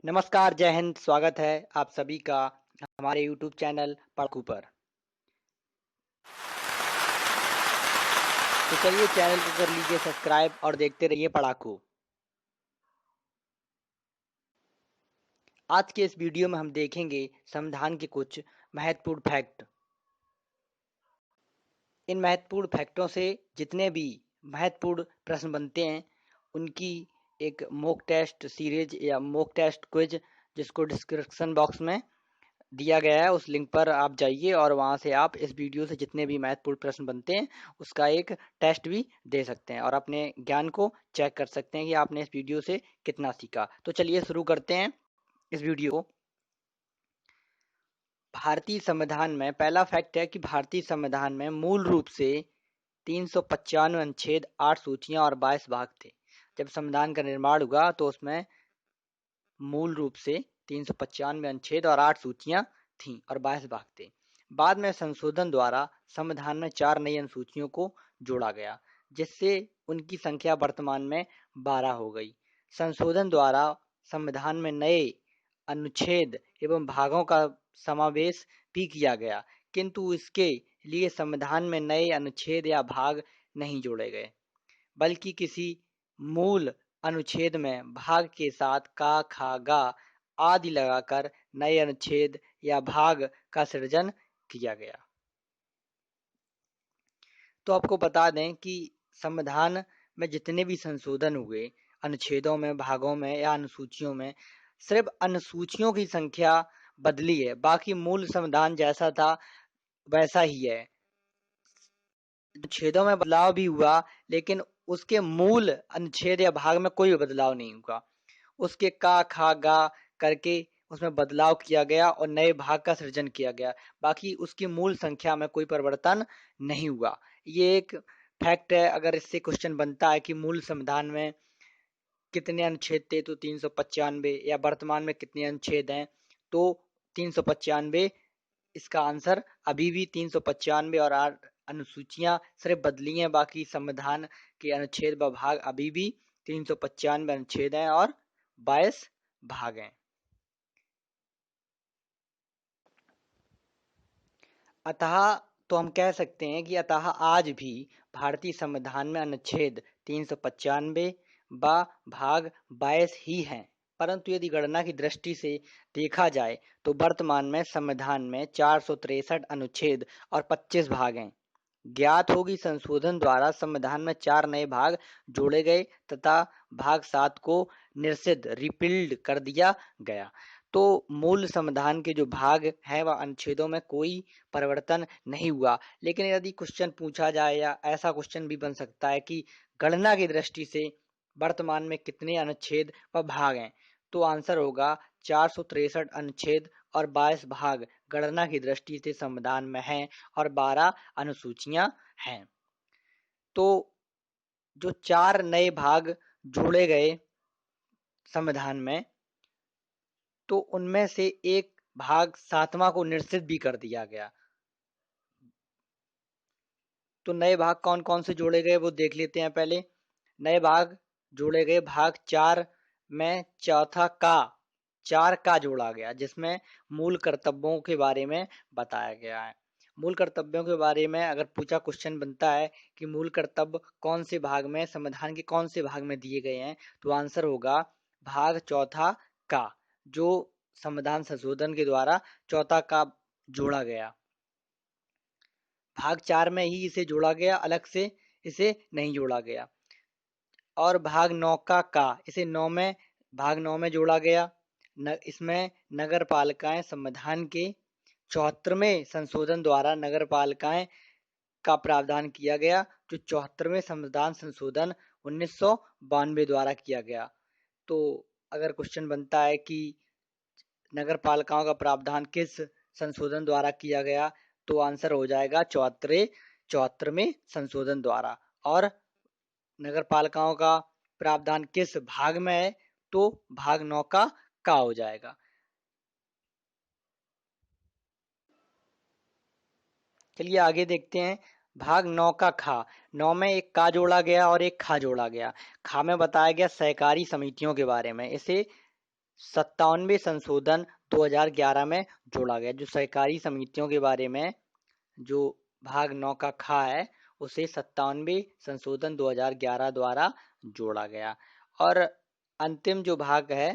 नमस्कार, जय हिंद। स्वागत है आप सभी का हमारे यूट्यूब चैनल पढ़ाकू पर। तो चलिए चैनल को कर लीजिए सब्सक्राइब और देखते रहिए पढ़ाकू। आज के इस वीडियो में हम देखेंगे संविधान के कुछ महत्वपूर्ण फैक्ट। इन महत्वपूर्ण फैक्टों से जितने भी महत्वपूर्ण प्रश्न बनते हैं उनकी एक मॉक टेस्ट सीरीज या मॉक टेस्ट क्विज, जिसको डिस्क्रिप्शन बॉक्स में दिया गया है, उस लिंक पर आप जाइए और वहां से आप इस वीडियो से जितने भी महत्वपूर्ण प्रश्न बनते हैं उसका एक टेस्ट भी दे सकते हैं और अपने ज्ञान को चेक कर सकते हैं कि आपने इस वीडियो से कितना सीखा। तो चलिए शुरू करते हैं इस वीडियो को। भारतीय संविधान में पहला फैक्ट है कि भारतीय संविधान में मूल रूप से 395 अनुच्छेद, 8 सूचियां और 22 भाग थे। जब संविधान का निर्माण हुआ तो उसमें मूल रूप से 395 अनुच्छेद और 8 सूचियां थीं और 22 भाग थे। बाद में संशोधन द्वारा संविधान में 4 नई अनुसूचियों को जोड़ा गया, जिससे उनकी संख्या वर्तमान में 12 हो गई। संशोधन द्वारा संविधान में नए अनुच्छेद एवं भागों का समावेश भी किया गया, किंतु इसके लिए संविधान में नए अनुच्छेद या भाग नहीं जोड़े गए, बल्कि किसी मूल अनुच्छेद में भाग के साथ का, खा, गा आदि लगाकर नए अनुच्छेद या भाग का सृजन किया गया। तो आपको बता दें कि संविधान में जितने भी संशोधन हुए अनुच्छेदों में, भागों में या अनुसूचियों में, सिर्फ अनुसूचियों की संख्या बदली है, बाकी मूल संविधान जैसा था वैसा ही है। अनुच्छेदों में बदलाव भी हुआ लेकिन उसके मूल अनुच्छेद या भाग में कोई बदलाव नहीं हुआ। उसके का, खा, गा करके उसमें बदलाव किया गया और नए भाग का सृजन किया गया, बाकी उसकी मूल संख्या में कोई परिवर्तन नहीं हुआ। ये एक फैक्ट है। अगर इससे क्वेश्चन बनता है कि मूल संविधान में कितने अनुच्छेद थे, तो 395, या वर्तमान में कितने अनुच्छेद हैं, तो 395 इसका आंसर अभी भी 395 और 8 अनुसूचियां सिर्फ बदली हैं, बाकी संविधान के अनुच्छेद व भाग अभी भी 395 अनुच्छेद हैं और 22 भाग हैं। अतः तो हम कह सकते हैं कि अतः आज भी भारतीय संविधान में अनुच्छेद 395 व भाग 22 ही हैं, परंतु यदि गणना की दृष्टि से देखा जाए तो वर्तमान में संविधान में 463 अनुच्छेद और 25 भाग हैं। ज्ञात हो कि संशोधन द्वारा संविधान में 4 नए भाग जोड़े गए तथा भाग 7 को निरसित रिपील्ड कर दिया गया। तो मूल संविधान के जो भाग हैं वह अनुच्छेदों में कोई परिवर्तन नहीं हुआ। लेकिन यदि क्वेश्चन पूछा जाए या ऐसा क्वेश्चन भी बन सकता है कि गणना की दृष्टि से वर्तमान में कितने अनुच्छेद व भाग हैं, तो आंसर होगा 463 अनुच्छेद और 22 भाग गणना की दृष्टि से संविधान में हैं और 12 अनुसूचियां हैं। तो जो 4 नए भाग जोड़े गए संविधान में, तो उनमें से एक भाग 7वां को निरसित भी कर दिया गया। तो नए भाग कौन कौन से जोड़े गए वो देख लेते हैं। पहले नए भाग जोड़े गए, भाग 4 में चौथा का 4 का जोड़ा गया, जिसमें मूल कर्तव्यों के बारे में बताया गया है। मूल कर्तव्यों के बारे में अगर पूछा क्वेश्चन बनता है कि मूल कर्तव्य कौन से भाग में, संविधान के कौन से भाग में दिए गए हैं, तो आंसर होगा भाग चौथा का, जो संविधान संशोधन के द्वारा चौथा का जोड़ा गया। भाग 4 में ही इसे जोड़ा गया, अलग से इसे नहीं जोड़ा गया। और भाग 9 का इसे भाग 9 में जोड़ा गया। इसमें नगर पालिकाएं संविधान के 74वें संशोधन द्वारा नगर पालिकाएं का प्रावधान किया गया, जो 74वें संविधान संशोधन 1992 द्वारा किया गया। तो अगर क्वेश्चन बनता है कि नगर पालिकाओं का प्रावधान किस संशोधन द्वारा किया गया, तो आंसर हो जाएगा 74वें संशोधन द्वारा। और नगर पालिकाओं का प्रावधान किस भाग में है, तो भाग 9 का हो जाएगा। चलिए आगे देखते हैं। भाग 9 का खा, 9 में एक का जोड़ा गया और एक खा जोड़ा गया। खा में बताया गया सहकारी समितियों के बारे में। इसे 97 संशोधन 2011 में जोड़ा गया। जो सहकारी समितियों के बारे में जो भाग 9 का खा है उसे 97 संशोधन 2011 द्वारा जोड़ा गया। और अंतिम जो भाग है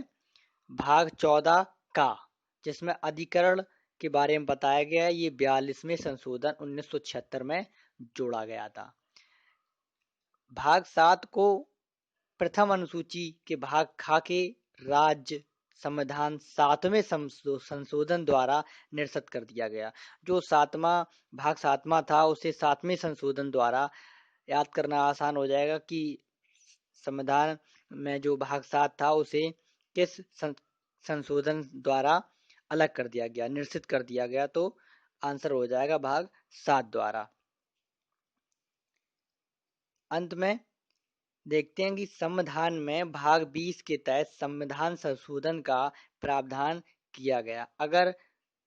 भाग 14 का, जिसमें अधिकरण के बारे में बताया गया है, ये 42वें संशोधन 1976 में जोड़ा गया था। भाग 7 को प्रथम अनुसूची के भाग खा के राज्य संविधान 7वें संशोधन द्वारा निरस्त कर दिया गया। जो भाग 7वां था उसे 7वें संशोधन द्वारा याद करना आसान हो जाएगा कि संविधान में जो भाग 7 था उसे किस संशोधन द्वारा अलग कर दिया गया, निरसित कर दिया गया। तो आंसर हो जाएगा भाग 7 द्वारा। अंत में देखते हैं कि संविधान में भाग 20 के तहत संविधान संशोधन का प्रावधान किया गया। अगर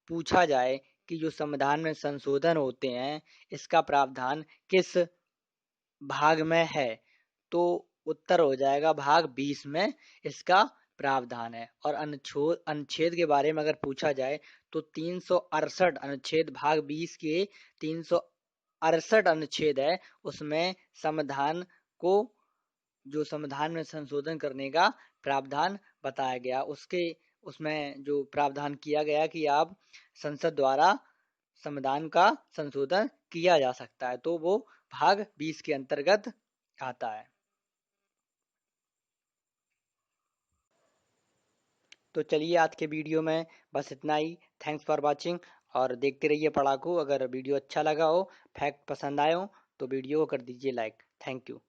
पूछा जाए कि जो संविधान में संशोधन होते हैं इसका प्रावधान किस भाग में है, तो उत्तर हो जाएगा भाग 20 में इसका प्रावधान है। और अनुच्छेद के बारे में अगर पूछा जाए तो 368 अनुच्छेद भाग 20 के 368 अनुच्छेद है, उसमें संविधान को जो संविधान में संशोधन करने का प्रावधान बताया गया। उसमें जो प्रावधान किया गया कि आप संसद द्वारा संविधान का संशोधन किया जा सकता है, तो वो भाग 20 के अंतर्गत आता है। तो चलिए आज के वीडियो में बस इतना ही। थैंक्स फॉर वॉचिंग और देखते रहिए पढ़ाकू। अगर वीडियो अच्छा लगा हो, फैक्ट पसंद आए हो तो वीडियो को कर दीजिए लाइक। Thank you.